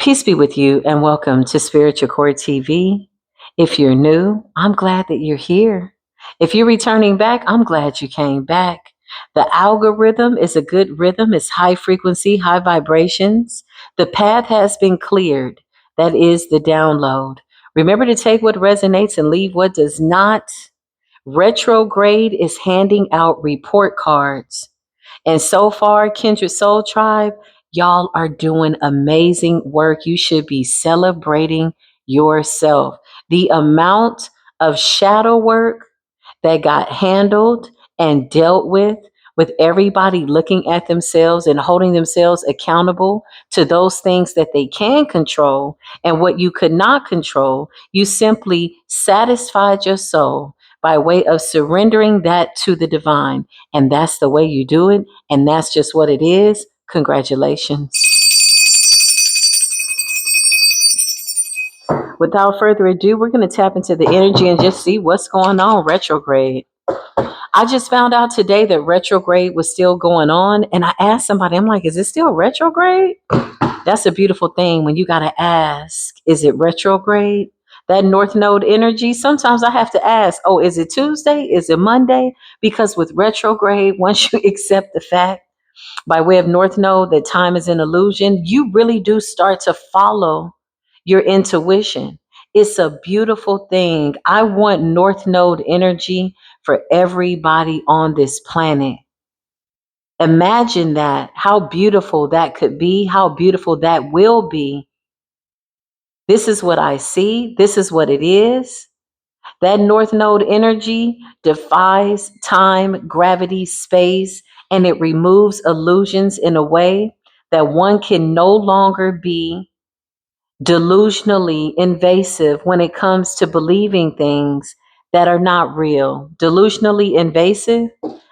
Peace be with you and welcome to Spiritual Core TV. If you're new, I'm glad that you're here. If you're returning back, I'm glad you came back. The algorithm is a good rhythm. It's high frequency, high vibrations. The path has been cleared. That is the download. Remember to take what resonates and leave what does not. Retrograde is handing out report cards. And so far, Kindred Soul Tribe, y'all are doing amazing work. You should be celebrating yourself. The amount of shadow work that got handled and dealt with everybody looking at themselves and holding themselves accountable to those things that they can control and what you could not control, you simply satisfied your soul by way of surrendering that to the divine. And that's the way you do it. And that's just what it is. Congratulations. Without further ado, we're going to tap into the energy and just see what's going on retrograde. I just found out today that retrograde was still going on. And I asked somebody, I'm like, is it still retrograde? That's a beautiful thing when you got to ask, is it retrograde? That North Node energy, sometimes I have to ask, oh, is it Tuesday? Is it Monday? Because with retrograde, once you accept the fact by way of North Node that time is an illusion, you really do start to follow your intuition. It's a beautiful thing. I want North Node energy for everybody on this planet. Imagine that, how beautiful that could be, how beautiful that will be. This is what I see. This is what it is. That North Node energy defies time, gravity, space, and it removes illusions in a way that one can no longer be delusionally invasive when it comes to believing things that are not real. Delusionally invasive.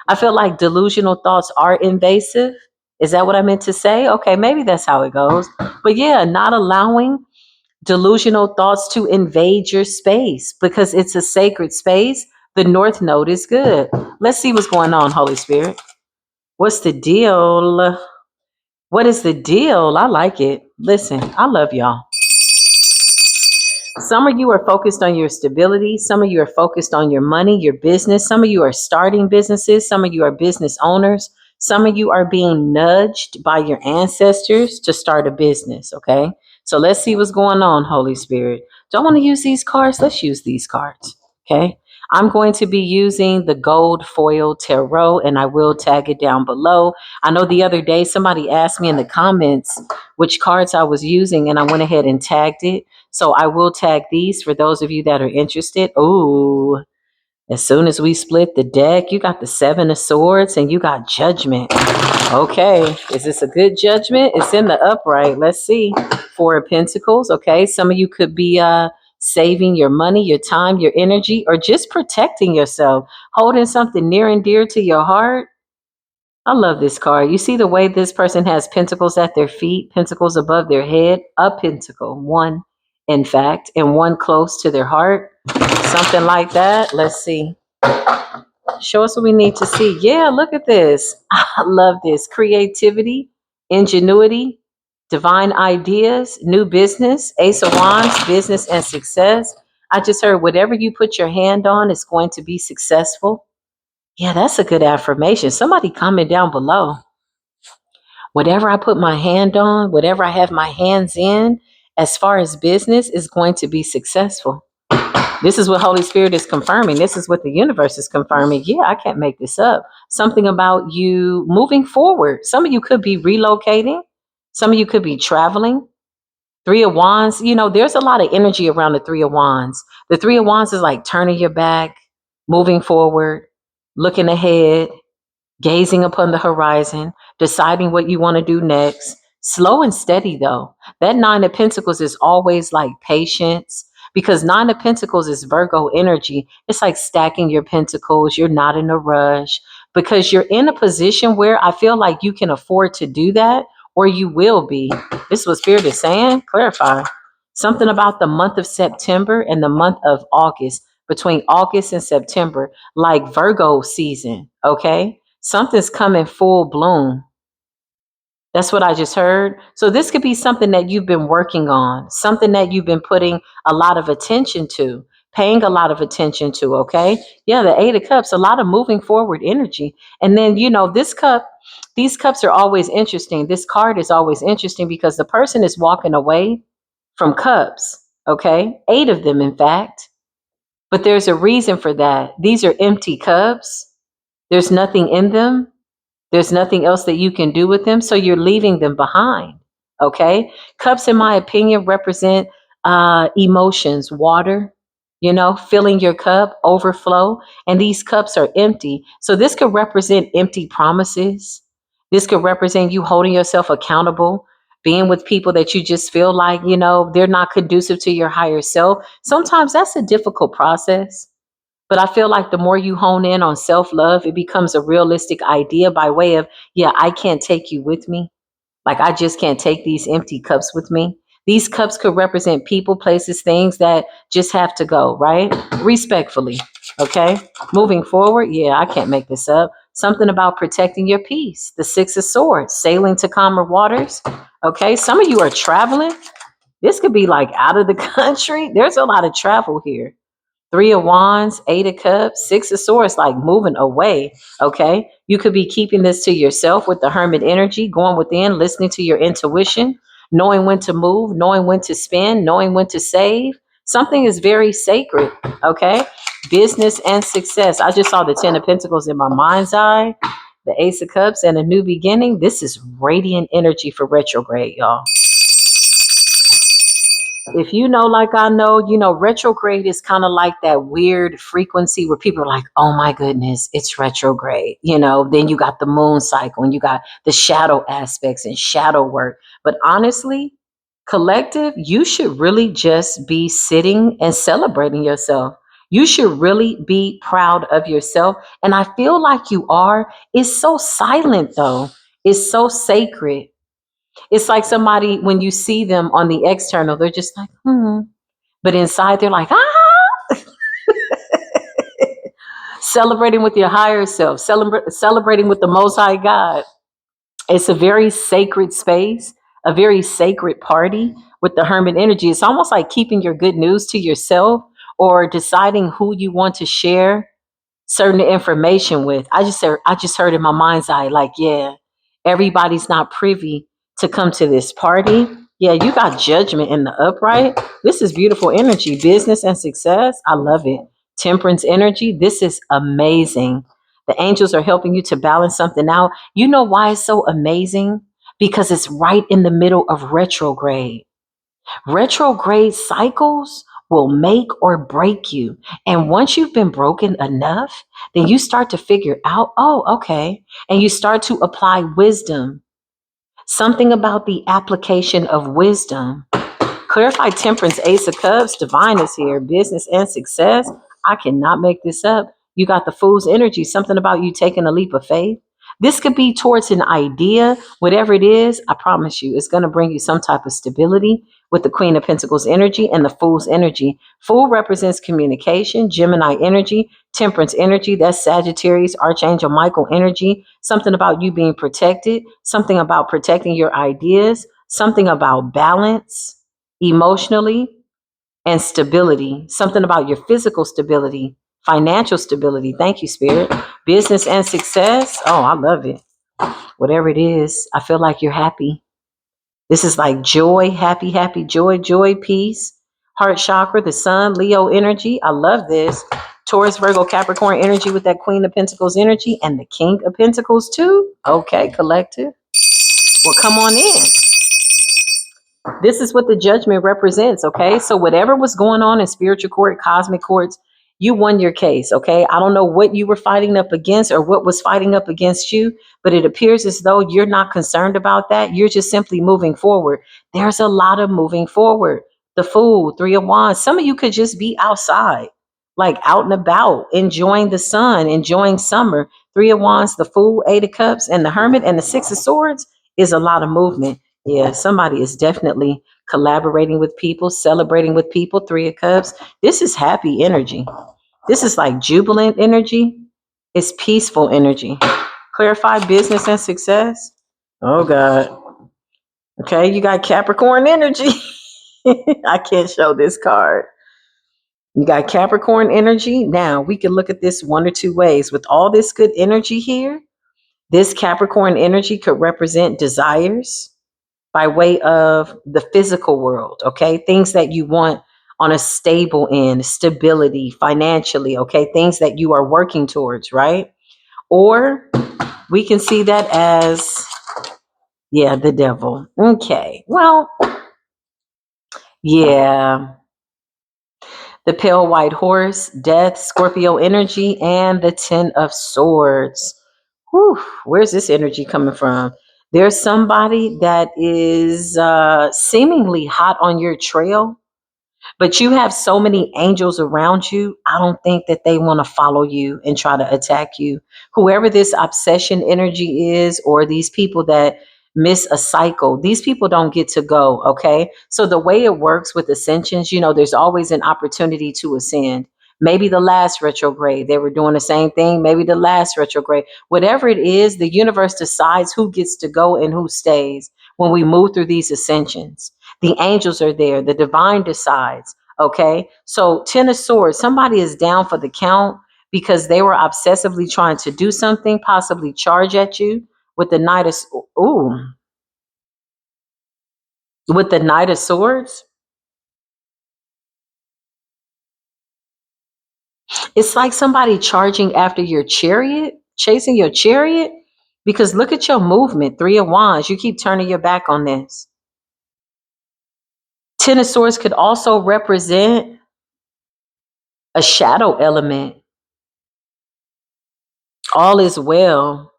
I feel like delusional thoughts are invasive. Is that what I meant to say? Okay, maybe that's how it goes. But yeah, not allowing delusional thoughts to invade your space because it's a sacred space. The North Node is good. Let's see what's going on, Holy Spirit. What's the deal? What is the deal? I like it. Listen, I love y'all. Some of you are focused on your stability. Some of you are focused on your money, your business. Some of you are starting businesses. Some of you are business owners. Some of you are being nudged by your ancestors to start a business. Okay. So let's see what's going on, Holy Spirit. Don't want to use these cards? Let's use these cards. Okay. I'm going to be using the gold foil tarot and I will tag it down below. I know the other day somebody asked me in the comments which cards I was using and I went ahead and tagged it. So I will tag these for those of you that are interested. Oh, as soon as we split the deck, you got the Seven of Swords and you got Judgment. Okay, is this a good judgment? It's in the upright. Let's see. Four of Pentacles. Okay, some of you could be saving your money, your time, your energy, or just protecting yourself, holding something near and dear to your heart. I love this card. You see the way this person has pentacles at their feet, pentacles above their head, a pentacle, one, in fact, and one close to their heart. Something like that. Let's see. Show us what we need to see. Yeah, look at this. I love this. Creativity, ingenuity, divine ideas, new business, Ace of Wands, business and success. I just heard whatever you put your hand on is going to be successful. Yeah, that's a good affirmation. Somebody comment down below. Whatever I put my hand on, whatever I have my hands in, as far as business, is going to be successful. This is what Holy Spirit is confirming. This is what the universe is confirming. Yeah, I can't make this up. Something about you moving forward. Some of you could be relocating. Some of you could be traveling. Three of Wands, there's a lot of energy around the Three of Wands. The Three of Wands is like turning your back, moving forward, looking ahead, gazing upon the horizon, deciding what you want to do next. Slow and steady, though. That Nine of Pentacles is always like patience because Nine of Pentacles is Virgo energy. It's like stacking your pentacles. You're not in a rush because you're in a position where I feel like you can afford to do that or you will be. This is what Spirit is saying. Clarify. Something about the month of September and the month of August, between August and September, like Virgo season, okay? Something's coming full bloom. That's what I just heard. So this could be something that you've been working on, something that you've been putting a lot of attention to, paying a lot of attention to. Okay. Yeah, the Eight of Cups, a lot of moving forward energy. And then, this cup, these cups are always interesting. This card is always interesting because the person is walking away from cups. Okay. Eight of them, in fact. But there's a reason for that. These are empty cups. There's nothing in them. There's nothing else that you can do with them. So you're leaving them behind. Okay. Cups, in my opinion, represent emotions, water, filling your cup, overflow. And these cups are empty. So this could represent empty promises. This could represent you holding yourself accountable, being with people that you just feel like, they're not conducive to your higher self. Sometimes that's a difficult process. But I feel like the more you hone in on self love, it becomes a realistic idea by way of, yeah, I can't take you with me. Like, I just can't take these empty cups with me. These cups could represent people, places, things that just have to go, right? Respectfully. Okay. Moving forward. Yeah, I can't make this up. Something about protecting your peace. The Six of Swords, sailing to calmer waters. Okay. Some of you are traveling. This could be like out of the country. There's a lot of travel here. Three of Wands, Eight of Cups, Six of Swords, like moving away. Okay. You could be keeping this to yourself with the Hermit energy, going within, listening to your intuition, knowing when to move, knowing when to spend, knowing when to save. Something is very sacred. Okay. Business and success. I just saw the Ten of Pentacles in my mind's eye, the Ace of Cups, and a new beginning. This is radiant energy for retrograde, y'all. If you know, like I know, retrograde is kind of like that weird frequency where people are like, oh my goodness, it's retrograde. Then you got the moon cycle and you got the shadow aspects and shadow work. But honestly, collective, you should really just be sitting and celebrating yourself. You should really be proud of yourself. And I feel like you are. It's so silent, though. It's so sacred. It's like somebody, when you see them on the external, they're just like, hmm. But inside, they're like, celebrating with your higher self, celebrating with the Most High God. It's a very sacred space, a very sacred party with the Hermit energy. It's almost like keeping your good news to yourself or deciding who you want to share certain information with. I just heard in my mind's eye, like, yeah, everybody's not privy to come to this party. Yeah, you got Judgment in the upright. This is beautiful energy, business and success. I love it. Temperance energy. This is amazing. The angels are helping you to balance something out. You know why it's so amazing? Because it's right in the middle of retrograde. Retrograde cycles will make or break you. And once you've been broken enough, then you start to figure out, oh, okay. And you start to apply wisdom. Something about the application of wisdom. Clarify Temperance, Ace of Cups, Divine is here, business and success. I cannot make this up. You got the Fool's energy, something about you taking a leap of faith. This could be towards an idea, whatever it is. I promise you, it's going to bring you some type of stability with the Queen of Pentacles energy and the Fool's energy. Fool represents communication, Gemini energy, Temperance energy, that's Sagittarius, Archangel Michael energy, something about you being protected, something about protecting your ideas, something about balance emotionally and stability, something about your physical stability, financial stability. Thank you, Spirit. Business and success. Oh, I love it. Whatever it is, I feel like you're happy. This is like joy, happy, happy, joy, joy, peace. Heart chakra, the sun, Leo energy. I love this. Taurus, Virgo, Capricorn energy with that Queen of Pentacles energy and the King of Pentacles too. Okay, collective. Well, come on in. This is what the Judgment represents, okay? So whatever was going on in spiritual court, cosmic courts, you won your case, okay? I don't know what you were fighting up against or what was fighting up against you, but it appears as though you're not concerned about that. You're just simply moving forward. There's a lot of moving forward. The Fool, Three of Wands. Some of you could just be outside, like out and about, enjoying the sun, enjoying summer. Three of Wands, the Fool, Eight of Cups, and the Hermit, and the Six of Swords is a lot of movement. Yeah, somebody is definitely collaborating with people, celebrating with people. Three of Cups. This is happy energy. This is like jubilant energy. It's peaceful energy. Clarify business and success. Oh, God. Okay, you got Capricorn energy. I can't show this card. You got Capricorn energy. Now we can look at this one or two ways. With all this good energy here, this Capricorn energy could represent desires by way of the physical world, okay? Things that you want on a stable end, stability financially, okay? Things that you are working towards, right? Or we can see that as, yeah, the devil. Okay, well, yeah. The pale white horse, death, Scorpio energy, and the 10 of swords. Whew, where's this energy coming from? There's somebody that is seemingly hot on your trail, but you have so many angels around you. I don't think that they want to follow you and try to attack you. Whoever this obsession energy is, or these people that miss a cycle, these people don't get to go. Okay. So the way it works with ascensions, there's always an opportunity to ascend. Maybe the last retrograde, they were doing the same thing. Maybe the last retrograde, whatever it is, the universe decides who gets to go and who stays when we move through these ascensions. The angels are there. The divine decides. Okay. So 10 of swords, somebody is down for the count because they were obsessively trying to do something, possibly charge at you with the knight of, ooh, with the knight of swords. It's like somebody charging after your chariot, chasing your chariot, because look at your movement. 3 of wands. You keep turning your back on this. 10 of swords could also represent a shadow element. All is well.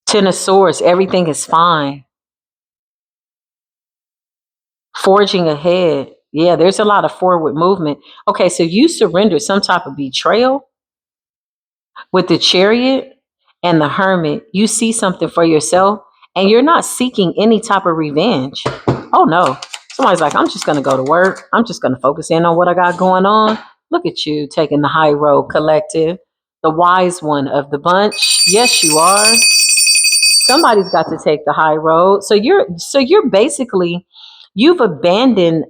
10 of swords, everything is fine. Forging ahead. Yeah, there's a lot of forward movement. Okay, so you surrendered some type of betrayal with the chariot and the hermit. You see something for yourself and you're not seeking any type of revenge. Oh no. Somebody's like, I'm just going to go to work. I'm just going to focus in on what I got going on. Look at you taking the high road, collective, the wise one of the bunch. Yes, you are. Somebody's got to take the high road. So you're basically, you've abandoned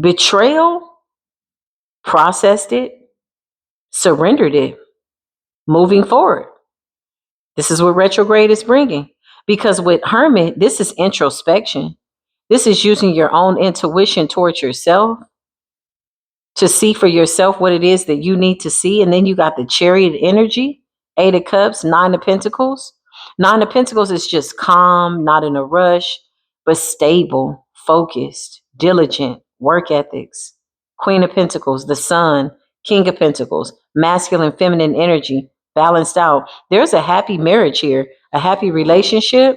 betrayal, processed it, surrendered it, moving forward. This is what retrograde is bringing. Because with hermit, this is introspection. This is using your own intuition towards yourself to see for yourself what it is that you need to see. And then you got the chariot energy, 8 of cups, 9 of pentacles. 9 of pentacles is just calm, not in a rush, but stable, focused, diligent, work ethics. Queen of pentacles, the sun, king of pentacles, masculine, feminine energy, balanced out. There's a happy marriage here, a happy relationship.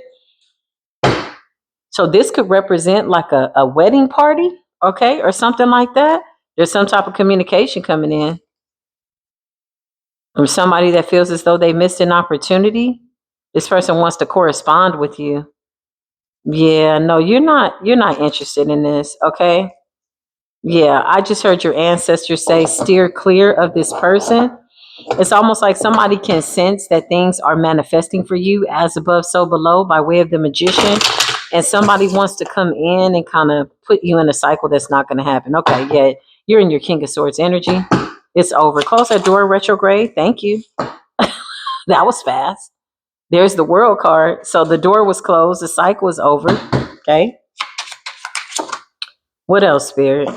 So this could represent like a wedding party, okay, or something like that. There's some type of communication coming in from somebody that feels as though they missed an opportunity. This person wants to correspond with you. Yeah, no, you're not interested in this, okay? Yeah, I just heard your ancestors say steer clear of this person. It's almost like somebody can sense that things are manifesting for you as above, so below by way of the magician. And somebody wants to come in and kind of put you in a cycle that's not going to happen. Okay, yeah, you're in your King of Swords energy. It's over. Close that door, retrograde. Thank you. That was fast. There's the world card. So the door was closed. The cycle is over. Okay. What else, Spirit?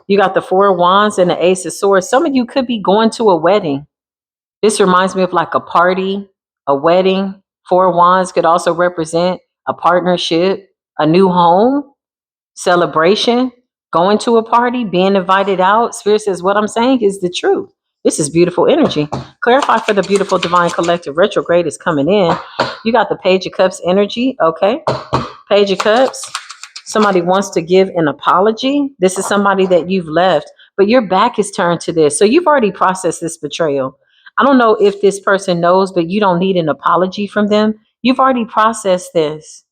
You got the 4 of wands and the Ace of swords. Some of you could be going to a wedding. This reminds me of like a party, a wedding. 4 of wands could also represent a partnership, a new home, celebration, going to a party, being invited out. Spirit says, what I'm saying is the truth. This is beautiful energy. Clarify for the beautiful divine collective. Retrograde is coming in. You got the Page of Cups energy. Okay. Page of Cups. Somebody wants to give an apology. This is somebody that you've left, but your back is turned to this. So you've already processed this betrayal. I don't know if this person knows, but you don't need an apology from them. You've already processed this.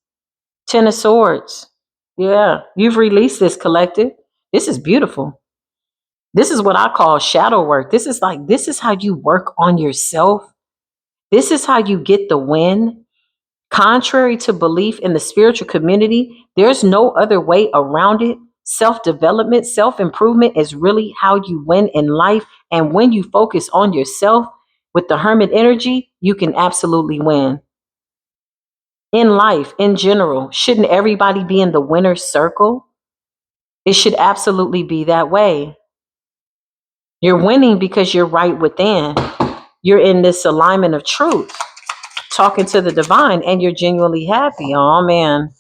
10 of swords. Yeah, you've released this, collective. This is beautiful. This is what I call shadow work. This is how you work on yourself. This is how you get the win. Contrary to belief in the spiritual community, there's no other way around it. Self development, self improvement is really how you win in life. And when you focus on yourself with the hermit energy, you can absolutely win in life in general. Shouldn't everybody be in the winner's circle? It should absolutely be that way. You're winning because you're right within. You're in this alignment of truth, talking to the divine, and you're genuinely happy. Oh man.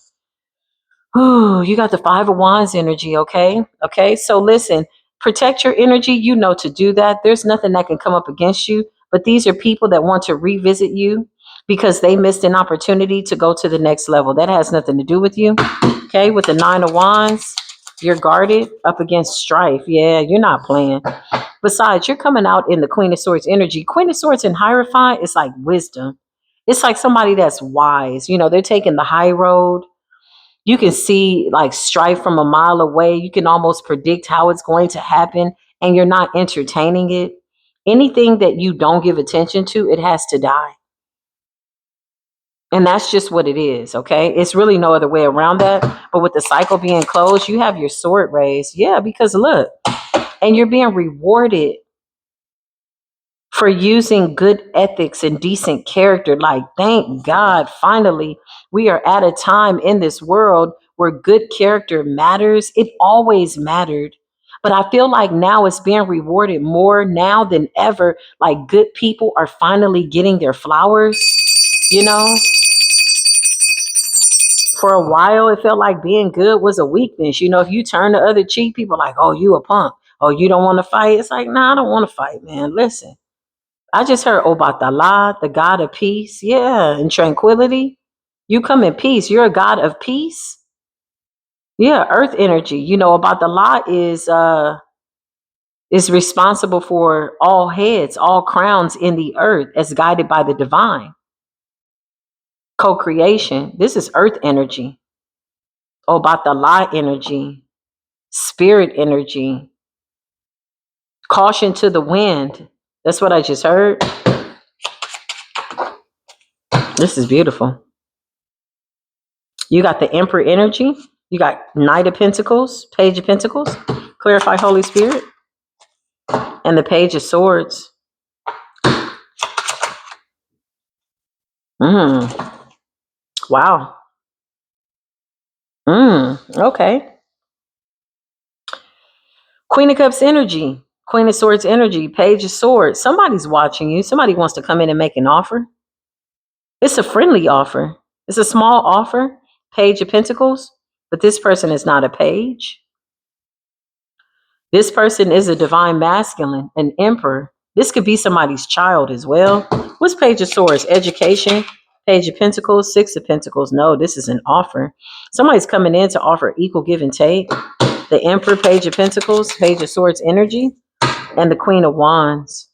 Ooh, you got the Five of Wands energy, okay? Okay, so listen, protect your energy. You know to do that. There's nothing that can come up against you, but these are people that want to revisit you because they missed an opportunity to go to the next level. That has nothing to do with you, okay? With the Nine of Wands, you're guarded up against strife. Yeah, you're not playing. Besides, you're coming out in the Queen of Swords energy. Queen of Swords in Hierophant is like wisdom. It's like somebody that's wise. You know, they're taking the high road. You can see like strife from a mile away. You can almost predict how it's going to happen, and you're not entertaining it. Anything that you don't give attention to, it has to die. And that's just what it is, okay? It's really no other way around that. But with the cycle being closed, you have your sword raised. Yeah, because look, and you're being rewarded for using good ethics and decent character. Like, thank God, finally, we are at a time in this world where good character matters. It always mattered. But I feel like now it's being rewarded more now than ever. Like, good people are finally getting their flowers, you know? For a while, it felt like being good was a weakness. You know, if you turn the other cheek, people are like, oh, you a punk. Oh, you don't want to fight? It's like, nah, I don't want to fight, man. Listen. I just heard Obatala, the God of peace. Yeah, and tranquility. You come in peace. You're a God of peace. Yeah, earth energy. You know, Obatala is responsible for all heads, all crowns in the earth as guided by the divine. Co-creation. This is earth energy. Obatala energy. Spirit energy. Caution to the wind. That's what I just heard. This is beautiful. You got the Emperor energy. You got Knight of Pentacles, Page of Pentacles, Clarify Holy Spirit, and the Page of Swords. Mm. Wow. Okay. Queen of Cups energy, Queen of Swords energy, Page of Swords. Somebody's watching you. Somebody wants to come in and make an offer. It's a friendly offer. It's a small offer, Page of Pentacles, but this person is not a page. This person is a divine masculine, an emperor. This could be somebody's child as well. What's Page of Swords? Education. Page of Pentacles, Six of Pentacles. No, this is an offer. Somebody's coming in to offer equal give and take. The Emperor, Page of Pentacles, Page of Swords energy, and the Queen of Wands.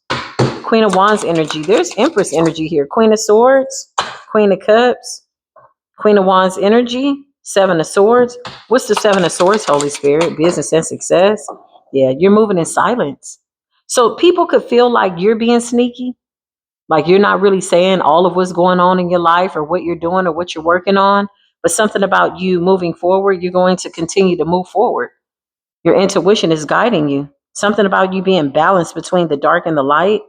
Queen of Wands energy. There's Empress energy here. Queen of Swords, Queen of Cups, Queen of Wands energy, Seven of Swords. What's the Seven of Swords, Holy Spirit? Business and success. Yeah, you're moving in silence. So people could feel like you're being sneaky, like you're not really saying all of what's going on in your life or what you're doing or what you're working on, but something about you moving forward, you're going to continue to move forward. Your intuition is guiding you. Something about you being balanced between the dark and the light.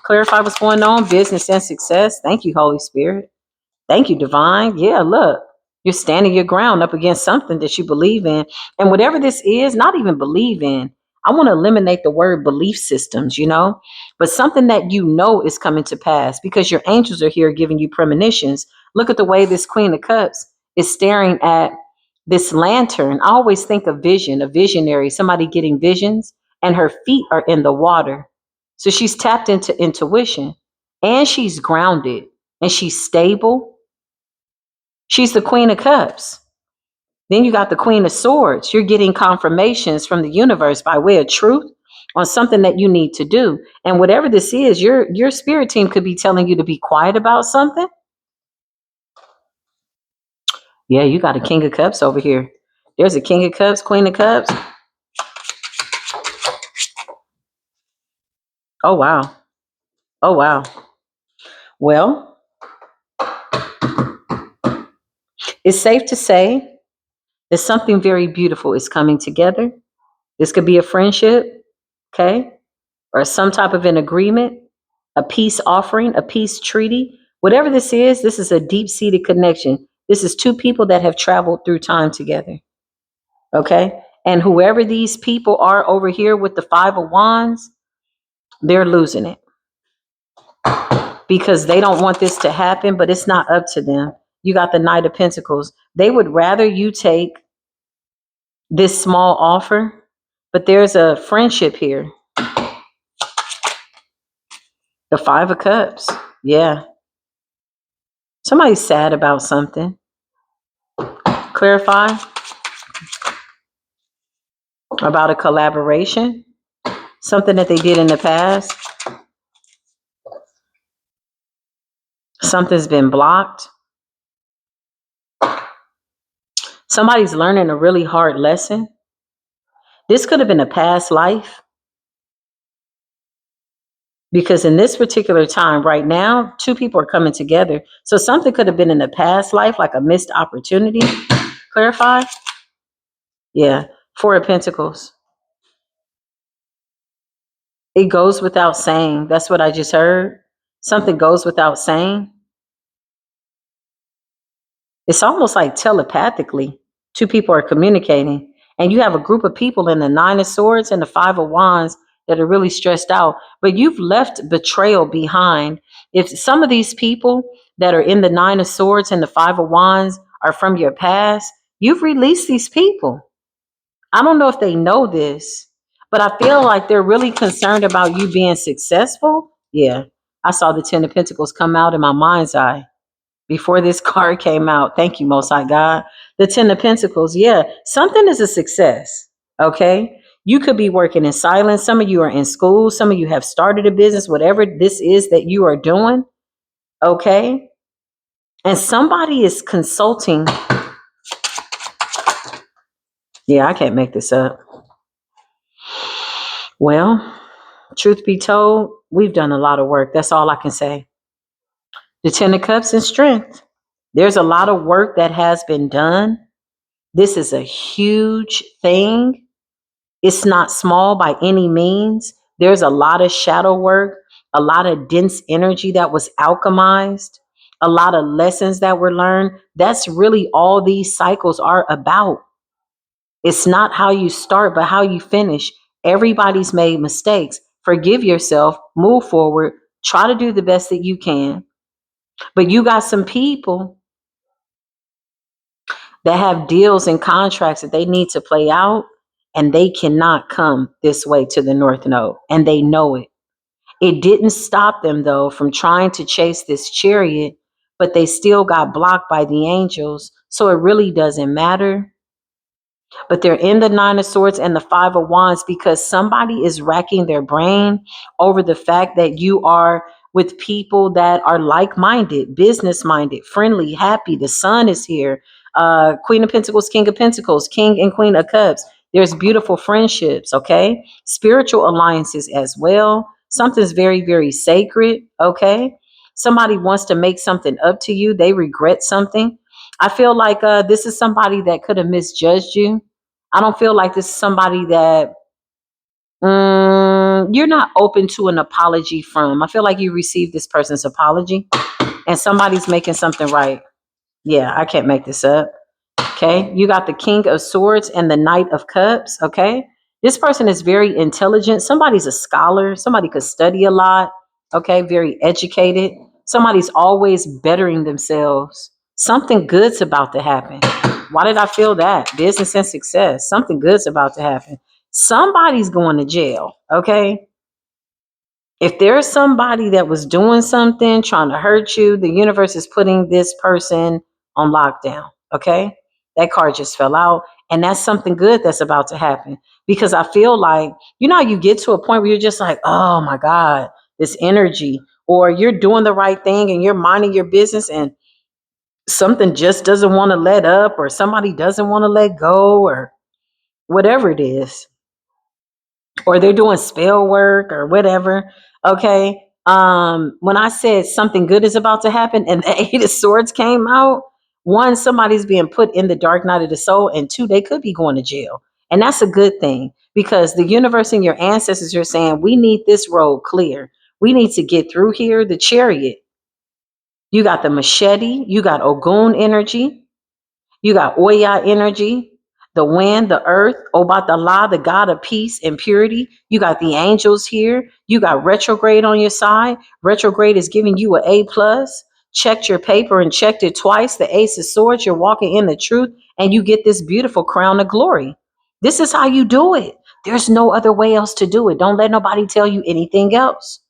Clarify what's going on, business and success. Thank you, Holy Spirit. Thank you, divine. Yeah, look, you're standing your ground up against something that you believe in. And whatever this is, not even believe in. I want to eliminate the word belief systems, you know, but something that you know is coming to pass because your angels are here giving you premonitions. Look at the way this Queen of Cups is staring at this lantern. I always think of vision, a visionary, somebody getting visions, and her feet are in the water. So she's tapped into intuition and she's grounded and she's stable. She's the Queen of Cups. Then you got the Queen of Swords. You're getting confirmations from the universe by way of truth on something that you need to do. And whatever this is, your spirit team could be telling you to be quiet about something. Yeah, you got a King of Cups over here. There's a King of Cups, Queen of Cups. Oh, wow. Oh, wow. Well, It's safe to say that something very beautiful is coming together. This could be a friendship, okay, or some type of an agreement, a peace offering, a peace treaty. Whatever this is a deep seated connection. This is two people that have traveled through time together, okay? And whoever these people are over here with the Five of Wands, they're losing it because they don't want this to happen, but it's not up to them. You got the Knight of Pentacles. They would rather you take this small offer, but there's a friendship here. The Five of Cups. Yeah. Somebody's sad about something. Clarify. About a collaboration. Something that they did in the past. Something's been blocked. Somebody's learning a really hard lesson. This could have been a past life. Because in this particular time, right now, two people are coming together. So something could have been in a past life, like a missed opportunity. Clarify? Yeah. Four of Pentacles. It goes without saying. That's what I just heard. Something goes without saying. It's almost like telepathically, two people are communicating. And you have a group of people in the Nine of Swords and the Five of Wands that are really stressed out. But you've left betrayal behind. If some of these people that are in the Nine of Swords and the Five of Wands are from your past, you've released these people. I don't know if they know this, but I feel like they're really concerned about you being successful. Yeah, I saw the Ten of Pentacles come out in my mind's eye before this card came out. Thank you, Most High God. The Ten of Pentacles. Yeah, something is a success. Okay. You could be working in silence. Some of you are in school. Some of you have started a business, whatever this is that you are doing. Okay. And somebody is consulting. Yeah, I can't make this up. Well, truth be told, we've done a lot of work. That's all I can say. The Ten of Cups and strength. There's a lot of work that has been done. This is a huge thing. It's not small by any means. There's a lot of shadow work, a lot of dense energy that was alchemized, a lot of lessons that were learned. That's really all these cycles are about. It's not how you start, but how you finish. Everybody's made mistakes. Forgive yourself, move forward, try to do the best that you can. But you got some people that have deals and contracts that they need to play out, and they cannot come this way to the North Node, and they know it. It didn't stop them, though, from trying to chase this chariot, but they still got blocked by the angels. So it really doesn't matter. But they're in the Nine of Swords and the Five of Wands because somebody is racking their brain over the fact that you are with people that are like-minded, business-minded, friendly, happy. The sun is here. Queen of Pentacles, King of Pentacles, King and Queen of Cups. There's beautiful friendships, okay? Spiritual alliances as well. Something's very, very sacred, okay? Somebody wants to make something up to you. They regret something. I feel like this is somebody that could have misjudged you. I don't feel like this is somebody that you're not open to an apology from. I feel like you received this person's apology and somebody's making something right. Yeah, I can't make this up. Okay, you got the King of Swords and the Knight of Cups. Okay, this person is very intelligent. Somebody's a scholar. Somebody could study a lot. Okay, very educated. Somebody's always bettering themselves. Something good's about to happen. Why did I feel that? Business and success. Something good's about to happen. Somebody's going to jail. Okay, if there's somebody that was doing something, trying to hurt you, the universe is putting this person on lockdown. Okay. That card just fell out. And that's something good that's about to happen. Because I feel like, you know, you get to a point where you're just like, oh my God, this energy, or you're doing the right thing and you're minding your business and something just doesn't want to let up, or somebody doesn't want to let go, or whatever it is, or they're doing spell work or whatever. Okay. When I said something good is about to happen and the Eight of Swords came out, One, somebody's being put in the dark night of the soul, and two, they could be going to jail. And that's a good thing because the universe and your ancestors are saying, we need this road clear. We need to get through here. The chariot, you got the machete, you got Ogun energy, you got Oya energy, the wind, the earth, Obatala, the God of peace and purity. You got the angels here. You got retrograde on your side. Retrograde is giving you an A plus. Checked your paper and checked it twice. The ace of swords, you're walking in the truth, and you get this beautiful crown of glory. This is how you do it. There's no other way else to do it. Don't let nobody tell you anything else.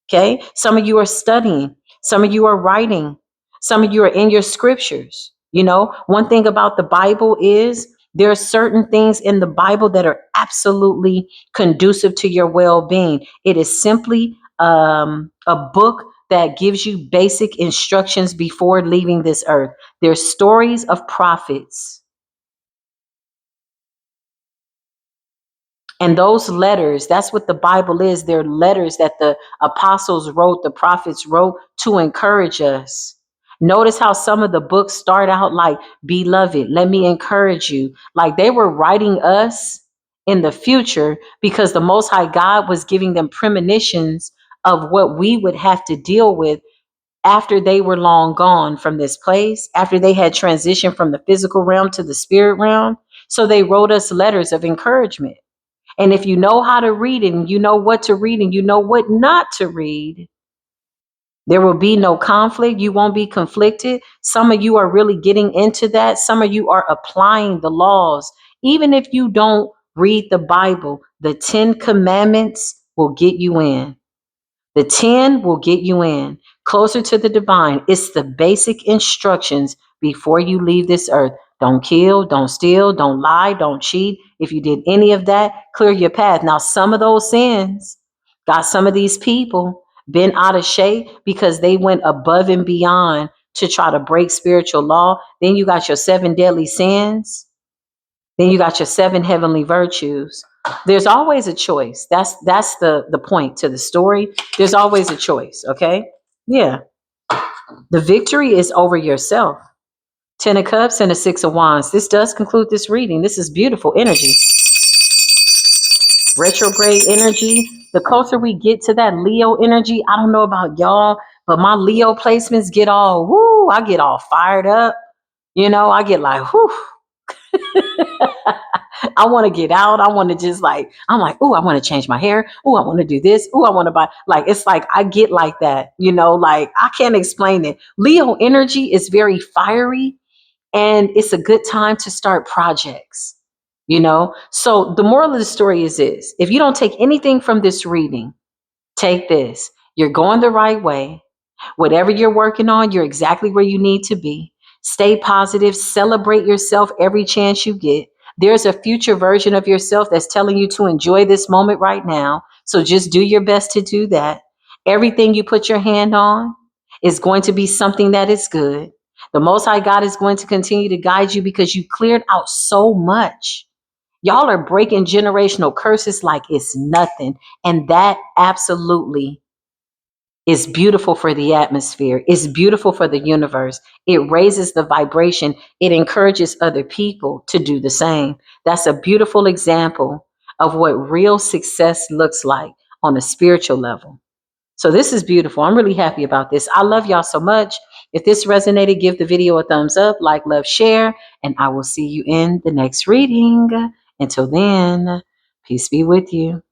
Okay. Some of you are studying. Some of you are writing. Some of you are in your scriptures. You know, one thing about the Bible is there are certain things in the Bible that are absolutely conducive to your well-being. It is simply a book that gives you basic instructions before leaving this earth. There's stories of prophets. And those letters, that's what the Bible is. They're letters that the apostles wrote, the prophets wrote to encourage us. Notice how some of the books start out like, beloved, let me encourage you. Like they were writing us in the future because the Most High God was giving them premonitions of what we would have to deal with after they were long gone from this place, after they had transitioned from the physical realm to the spirit realm. So they wrote us letters of encouragement. And if you know how to read and you know what to read and you know what not to read, there will be no conflict. You won't be conflicted. Some of you are really getting into that. Some of you are applying the laws. Even if you don't read the Bible, the 10 commandments will get you in. The 10 will get you in closer to the divine. It's the basic instructions before you leave this earth. Don't kill, don't steal, don't lie, don't cheat. If you did any of that, clear your path. Now, some of those sins got some of these people been out of shape because they went above and beyond to try to break spiritual law. Then you got your 7 deadly sins. Then you got your 7 heavenly virtues. There's always a choice. That's the point to the story. There's always a choice, okay? Yeah. The victory is over yourself. 10 of Cups and a 6 of Wands. This does conclude this reading. This is beautiful energy. Retrograde energy. The closer we get to that Leo energy, I don't know about y'all, but my Leo placements get all, whoo, I get all fired up. You know, I get like, whoo. I want to get out. I want to just like, I'm like, oh, I want to change my hair. Oh, I want to do this. Oh, I want to buy. Like, it's like, I get like that, you know, like I can't explain it. Leo energy is very fiery and it's a good time to start projects, you know? So the moral of the story is this: if you don't take anything from this reading, take this. You're going the right way. Whatever you're working on, you're exactly where you need to be. Stay positive, celebrate yourself every chance you get. There's a future version of yourself that's telling you to enjoy this moment right now. So just do your best to do that. Everything you put your hand on is going to be something that is good. The Most High God is going to continue to guide you because you cleared out so much. Y'all are breaking generational curses like it's nothing. And that absolutely is beautiful for the atmosphere. It's beautiful for the universe. It raises the vibration. It encourages other people to do the same. That's a beautiful example of what real success looks like on a spiritual level. So this is beautiful. I'm really happy about this. I love y'all so much. If this resonated, give the video a thumbs up, like, love, share, and I will see you in the next reading. Until then, peace be with you.